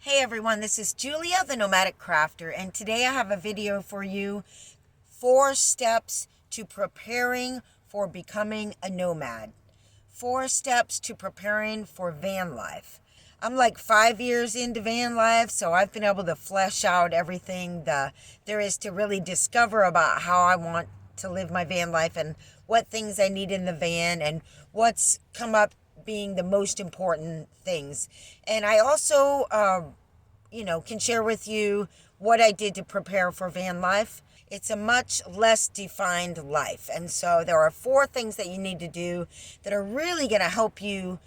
Hey everyone, this is Julia, the Nomadic Crafter, and today I have a video for you, 4 steps to preparing for becoming a nomad. 4 steps to preparing for van life. I'm like 5 years into van life, so I've been able to flesh out everything there is to really discover about how I want to live my van life and what things I need in the van and what's come up being the most important things. And I also, can share with you what I did to prepare for van life. It's a much less defined life. And so there are 4 things that you need to do that are really going to help you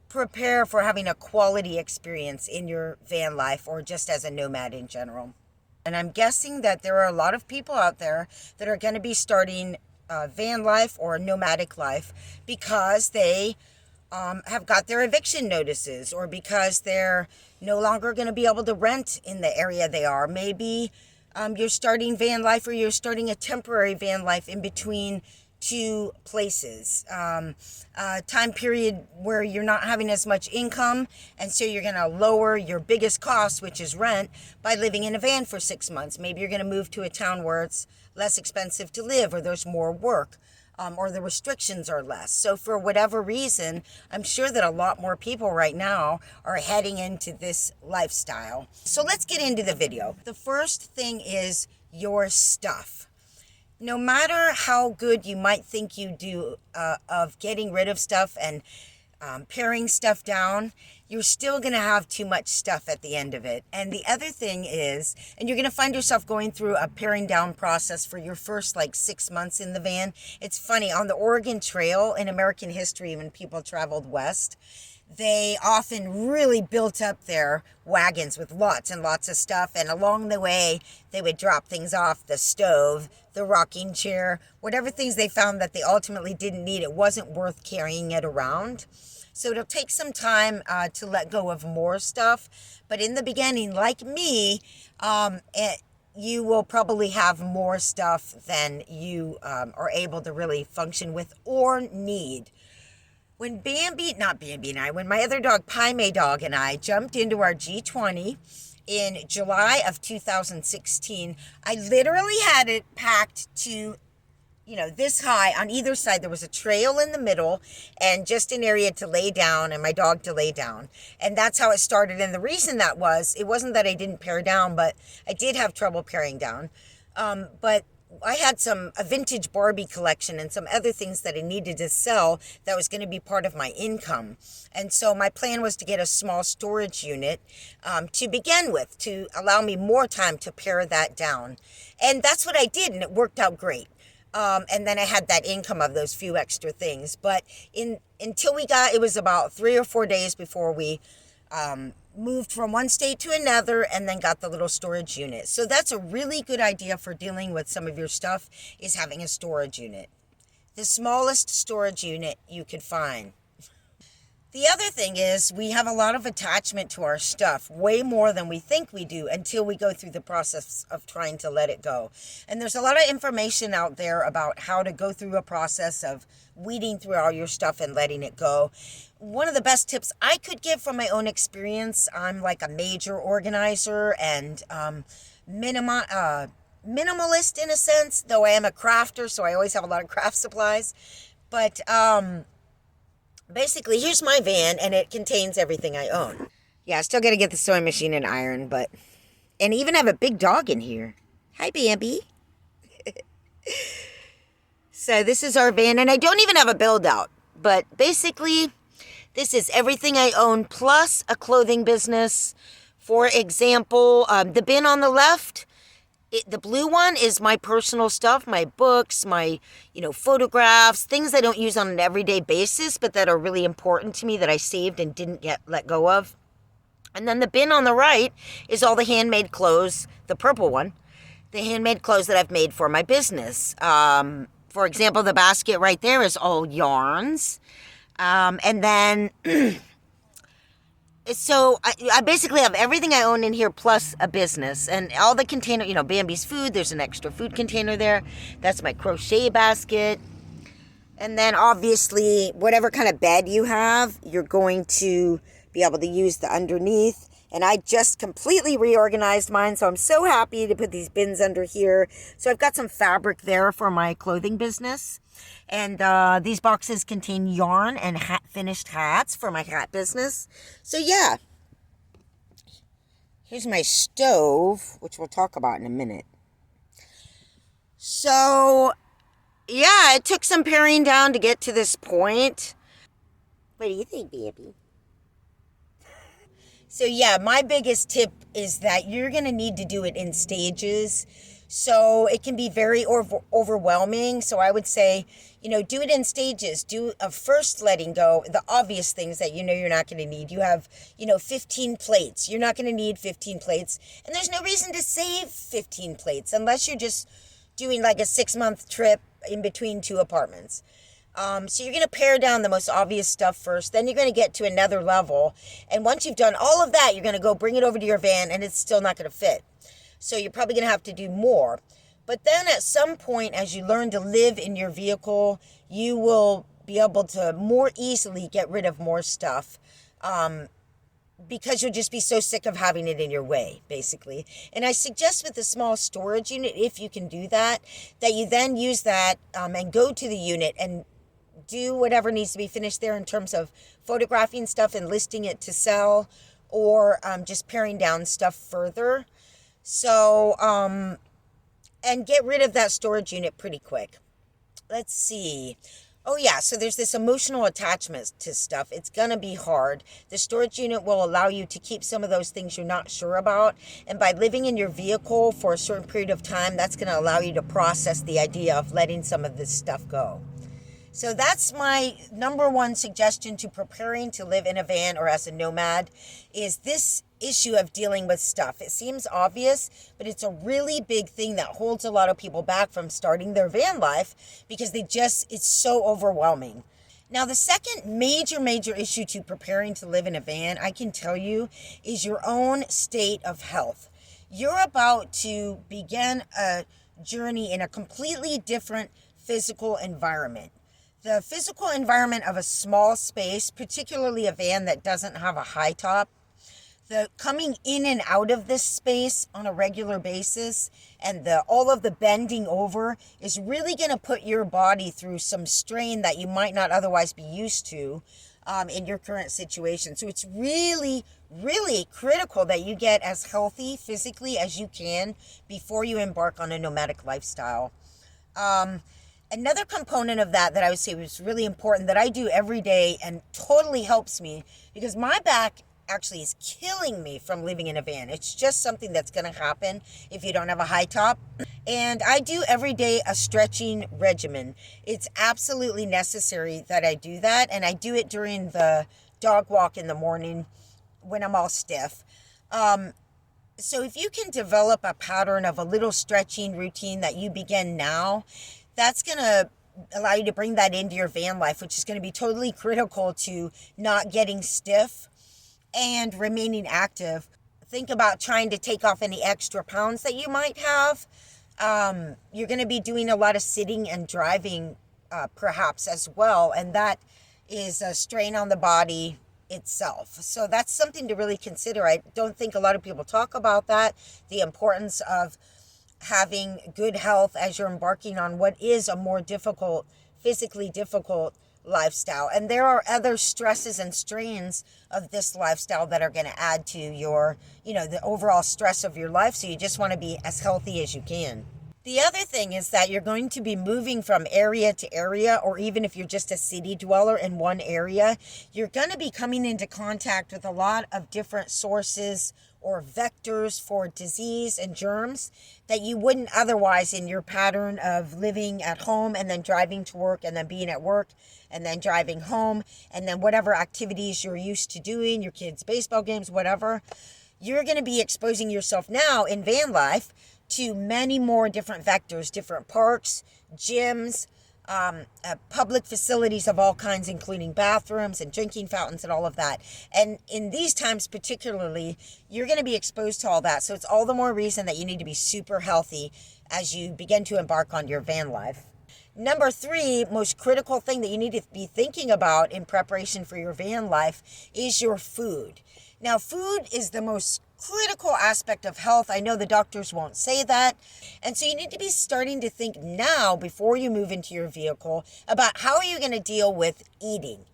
prepare for having a quality experience in your van life or just as a nomad in general. And I'm guessing that there are a lot of people out there that are going to be starting van life or nomadic life because they have got their eviction notices or because they're no longer going to be able to rent in the area they are. Maybe you're starting van life or you're starting a temporary van life in between 2 places. Time period where you're not having as much income, and so you're going to lower your biggest cost, which is rent, by living in a van for 6 months. Maybe you're going to move to a town where it's less expensive to live or there's more work. Or the restrictions are less. So for whatever reason, I'm sure that a lot more people right now are heading into this lifestyle. So let's get into the video. The first thing is your stuff. No matter how good you might think you do of getting rid of stuff and paring stuff down, you're still going to have too much stuff at the end of it. And the other thing is, and you're going to find yourself going through a paring down process for your first 6 months in the van. It's funny, on the Oregon Trail in American history, when people traveled west, they often really built up their wagons with lots and lots of stuff. And along the way, they would drop things off: the stove, the rocking chair, whatever things they found that they ultimately didn't need. It wasn't worth carrying it around. So it'll take some time to let go of more stuff. But in the beginning, like me, you will probably have more stuff than you are able to really function with or need. When when my other dog, Pie Dog, and I jumped into our G20 in July of 2016, I literally had it packed to this high. On either side, there was a trail in the middle and just an area to lay down and my dog to lay down. And that's how it started. And the reason that was, it wasn't that I didn't pare down, but I did have trouble paring down. But I had a vintage Barbie collection and some other things that I needed to sell that was going to be part of my income. And so my plan was to get a small storage unit to begin with, to allow me more time to pare that down. And that's what I did, and it worked out great. And then I had that income of those few extra things. But until it was about 3 or 4 days before we moved from one state to another and then got the little storage unit. So that's a really good idea for dealing with some of your stuff, is having a storage unit. The smallest storage unit you could find. The other thing is, we have a lot of attachment to our stuff, way more than we think we do, until we go through the process of trying to let it go. And there's a lot of information out there about how to go through a process of weeding through all your stuff and letting it go. One of the best tips I could give from my own experience, I'm like a major organizer and minimalist in a sense, though I am a crafter, so I always have a lot of craft supplies. But basically, here's my van, and it contains everything I own. Yeah, I still got to get the sewing machine and iron, and even have a big dog in here. Hi, Bambi. So this is our van, and I don't even have a build out, but basically, this is everything I own, plus a clothing business. For example, the bin on the left, the blue one is my personal stuff, my books, my, photographs, things I don't use on an everyday basis, but that are really important to me that I saved and didn't let go of. And then the bin on the right is all the handmade clothes, the purple one, the handmade clothes that I've made for my business. For example, the basket right there is all yarns. And then, so I basically have everything I own in here plus a business, and all the container, Bambi's food, there's an extra food container there. That's my crochet basket. And then obviously, whatever kind of bed you have, you're going to be able to use the underneath. And I just completely reorganized mine, so I'm so happy to put these bins under here. So I've got some fabric there for my clothing business. And these boxes contain yarn and finished hats for my hat business. So yeah, here's my stove, which we'll talk about in a minute. So yeah, it took some paring down to get to this point. What do you think, baby? So yeah, my biggest tip is that you're going to need to do it in stages. So it can be very overwhelming. So I would say, do it in stages. Do a first letting go, the obvious things that you're not going to need. You have, 15 plates. You're not going to need 15 plates. And there's no reason to save 15 plates unless you're just doing like a 6-month trip in between two apartments. So you're going to pare down the most obvious stuff first. Then you're going to get to another level. And once you've done all of that, you're going to go bring it over to your van and it's still not going to fit. So you're probably going to have to do more. But then at some point, as you learn to live in your vehicle, you will be able to more easily get rid of more stuff. Because you'll just be so sick of having it in your way, basically. And I suggest with a small storage unit, if you can do that, that you then use that and go to the unit and do whatever needs to be finished there in terms of photographing stuff and listing it to sell, or just paring down stuff further. So, and get rid of that storage unit pretty quick. Let's see. Oh yeah, so there's this emotional attachment to stuff. It's gonna be hard. The storage unit will allow you to keep some of those things you're not sure about. And by living in your vehicle for a certain period of time, that's gonna allow you to process the idea of letting some of this stuff go. So that's my number one suggestion to preparing to live in a van or as a nomad, is this issue of dealing with stuff. It seems obvious, but it's a really big thing that holds a lot of people back from starting their van life because it's so overwhelming. Now, the second major issue to preparing to live in a van, I can tell you, is your own state of health. You're about to begin a journey in a completely different physical environment. The physical environment of a small space, particularly a van that doesn't have a high top, the coming in and out of this space on a regular basis and all of the bending over is really going to put your body through some strain that you might not otherwise be used to in your current situation. So it's really critical that you get as healthy physically as you can before you embark on a nomadic lifestyle. Another component of that I would say was really important that I do every day and totally helps me, because my back actually is killing me from living in a van. It's just something that's going to happen if you don't have a high top. And I do every day a stretching regimen. It's absolutely necessary that I do that. And I do it during the dog walk in the morning when I'm all stiff. So if you can develop a pattern of a little stretching routine that you begin now, that's going to allow you to bring that into your van life, which is going to be totally critical to not getting stiff and remaining active. Think about trying to take off any extra pounds that you might have. You're going to be doing a lot of sitting and driving perhaps as well, and that is a strain on the body itself. So that's something to really consider. I don't think a lot of people talk about that, the importance of having good health as you're embarking on what is a more physically difficult lifestyle. And there are other stresses and strains of this lifestyle that are going to add to your, the overall stress of your life. So you just want to be as healthy as you can. The other thing is that you're going to be moving from area to area, or even if you're just a city dweller in one area, you're going to be coming into contact with a lot of different sources or vectors for disease and germs that you wouldn't otherwise in your pattern of living at home and then driving to work and then being at work and then driving home and then whatever activities you're used to doing, your kids' baseball games, whatever. You're going to be exposing yourself now in van life to many more different vectors, different parks, gyms, public facilities of all kinds, including bathrooms and drinking fountains and all of that. And in these times particularly, you're going to be exposed to all that. So it's all the more reason that you need to be super healthy as you begin to embark on your van life. Number 3, most critical thing that you need to be thinking about in preparation for your van life is your food. Now, food is the most critical aspect of health. I know the doctors won't say that. And so you need to be starting to think now, before you move into your vehicle, about how are you going to deal with eating?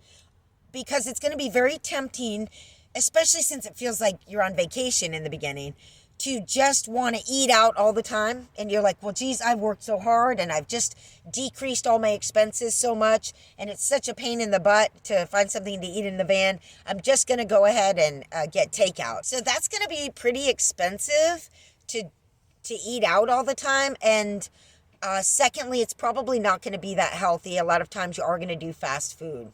Because it's going to be very tempting, especially since it feels like you're on vacation in the beginning, to just want to eat out all the time. And you're like, well, geez, I've worked so hard and I've just decreased all my expenses so much. And it's such a pain in the butt to find something to eat in the van. I'm just going to go ahead and get takeout. So that's going to be pretty expensive to eat out all the time. And secondly, it's probably not going to be that healthy. A lot of times you are going to do fast food.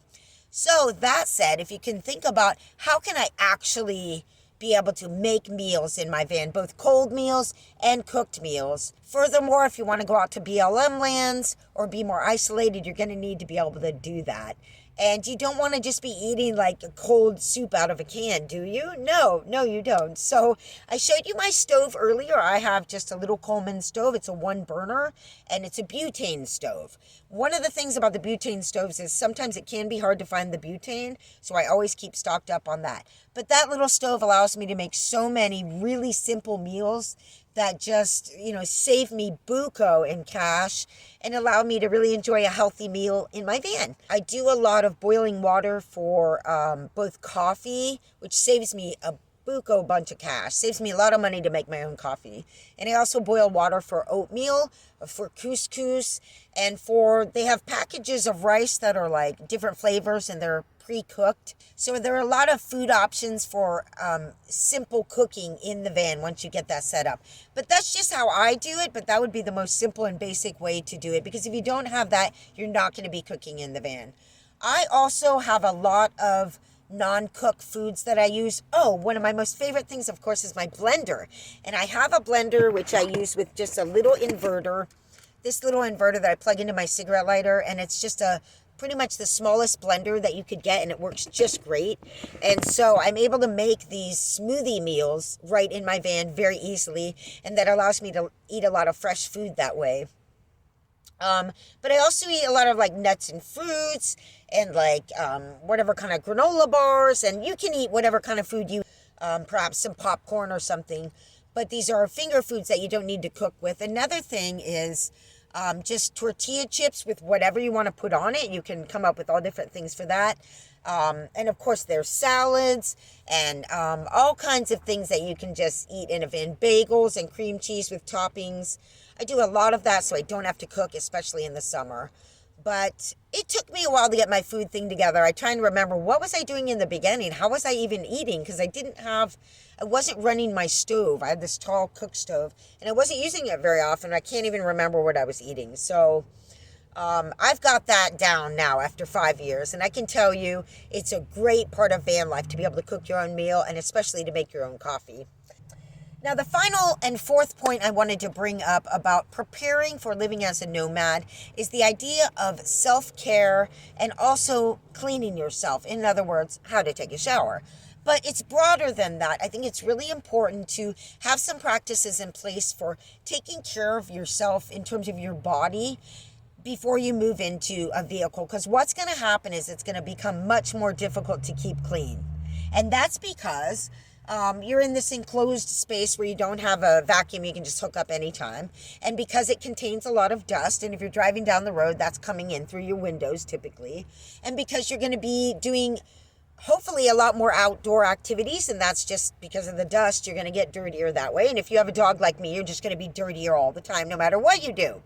So that said, if you can think about how can I actually be able to make meals in my van, both cold meals and cooked meals. Furthermore, if you want to go out to BLM lands or be more isolated, you're going to need to be able to do that. And you don't want to just be eating like a cold soup out of a can, do you? No, you don't. So I showed you my stove earlier. I have just a little Coleman stove. It's a 1 burner and it's a butane stove. One of the things about the butane stoves is sometimes it can be hard to find the butane. So I always keep stocked up on that. But that little stove allows me to make so many really simple meals that just, save me buco in cash and allow me to really enjoy a healthy meal in my van. I do a lot of boiling water for both coffee, which saves me a buco bunch of cash, saves me a lot of money to make my own coffee. And I also boil water for oatmeal, for couscous, and they have packages of rice that are like different flavors and they're pre-cooked. So there are a lot of food options for simple cooking in the van once you get that set up. But that's just how I do it, but that would be the most simple and basic way to do it, because if you don't have that, you're not going to be cooking in the van. I also have a lot of non-cooked foods that I use. Oh, one of my most favorite things, of course, is my blender. And I have a blender which I use with just a little inverter. This little inverter that I plug into my cigarette lighter, and it's just pretty much the smallest blender that you could get, and it works just great. And so I'm able to make these smoothie meals right in my van very easily, and that allows me to eat a lot of fresh food that way. But I also eat a lot of like nuts and fruits and like whatever kind of granola bars, and you can eat whatever kind of food you perhaps some popcorn or something, but these are finger foods that you don't need to cook with. Another thing is just tortilla chips with whatever you want to put on it. You can come up with all different things for that. And of course there's salads and all kinds of things that you can just eat in a van. Bagels and cream cheese with toppings. I do a lot of that so I don't have to cook, especially in the summer. But it took me a while to get my food thing together. I try and remember, what was I doing in the beginning? How was I even eating? Because I wasn't running my stove. I had this tall cook stove, and I wasn't using it very often. I can't even remember what I was eating. So I've got that down now after 5 years, and I can tell you it's a great part of van life to be able to cook your own meal, and especially to make your own coffee. Now, the final and fourth point I wanted to bring up about preparing for living as a nomad is the idea of self-care and also cleaning yourself. In other words, how to take a shower. But it's broader than that. I think it's really important to have some practices in place for taking care of yourself in terms of your body before you move into a vehicle. Because what's going to happen is it's going to become much more difficult to keep clean. And that's because you're in this enclosed space where you don't have a vacuum you can just hook up anytime. And because it contains a lot of dust, and if you're driving down the road, that's coming in through your windows typically. And because you're going to be doing hopefully a lot more outdoor activities, and that's just because of the dust, you're going to get dirtier that way. And if you have a dog like me, you're just going to be dirtier all the time, no matter what you do.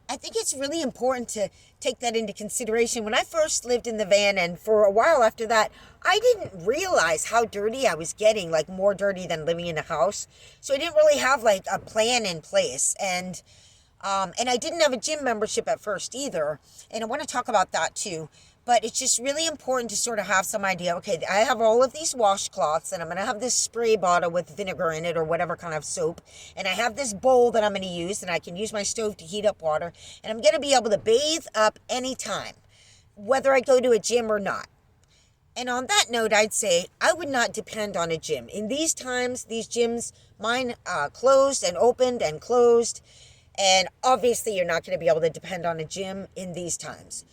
I think it's really important to take that into consideration. When I first lived in the van, and for a while after that, I didn't realize how dirty I was getting, like more dirty than living in a house. So I didn't really have like a plan in place. And I didn't have a gym membership at first either. And I want to talk about that too. But it's just really important to sort of have some idea. Okay, I have all of these washcloths, and I'm going to have this spray bottle with vinegar in it or whatever kind of soap. And I have this bowl that I'm going to use, and I can use my stove to heat up water. And I'm going to be able to bathe up anytime, whether I go to a gym or not. And on that note, I'd say I would not depend on a gym. In these times, these gyms, mine closed and opened and closed. And obviously, you're not going to be able to depend on a gym in these times.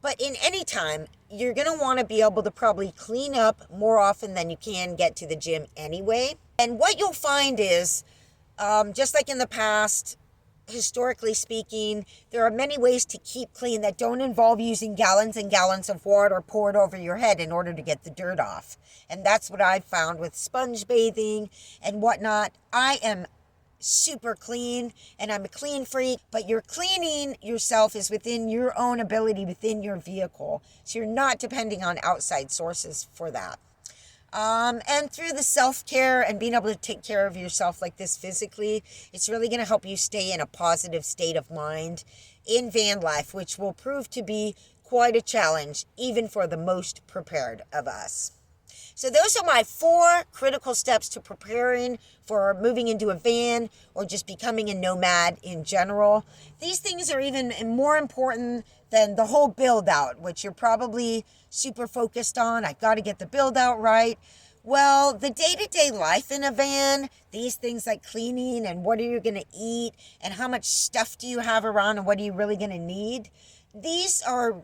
But in any time, you're going to want to be able to probably clean up more often than you can get to the gym anyway. And what you'll find is, just like in the past, historically speaking, there are many ways to keep clean that don't involve using gallons and gallons of water poured over your head in order to get the dirt off. And that's what I've found with sponge bathing and whatnot. I am super clean and I'm a clean freak, but your cleaning yourself is within your own ability, within your vehicle. So you're not depending on outside sources for that. And through the self-care and being able to take care of yourself like this physically, it's really going to help you stay in a positive state of mind in van life, which will prove to be quite a challenge, even for the most prepared of us. So those are my 4 critical steps to preparing for moving into a van or just becoming a nomad in general. These things are even more important than the whole build out, which you're probably super focused on. I got to get the build out right. Well, the day-to-day life in a van, these things like cleaning and what are you going to eat and how much stuff do you have around and what are you really going to need, these are,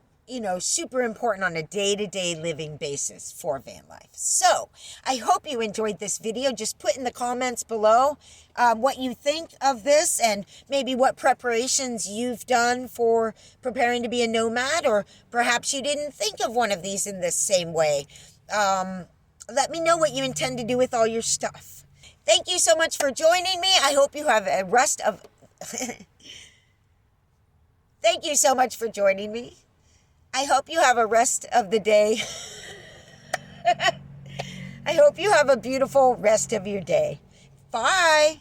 super important on a day-to-day living basis for van life. So I hope you enjoyed this video. Just put in the comments below what you think of this and maybe what preparations you've done for preparing to be a nomad, or perhaps you didn't think of one of these in this same way. Let me know what you intend to do with all your stuff. Thank you so much for joining me. I hope you have a rest of... Thank you so much for joining me. I hope you have a rest of the day. I hope you have a beautiful rest of your day. Bye.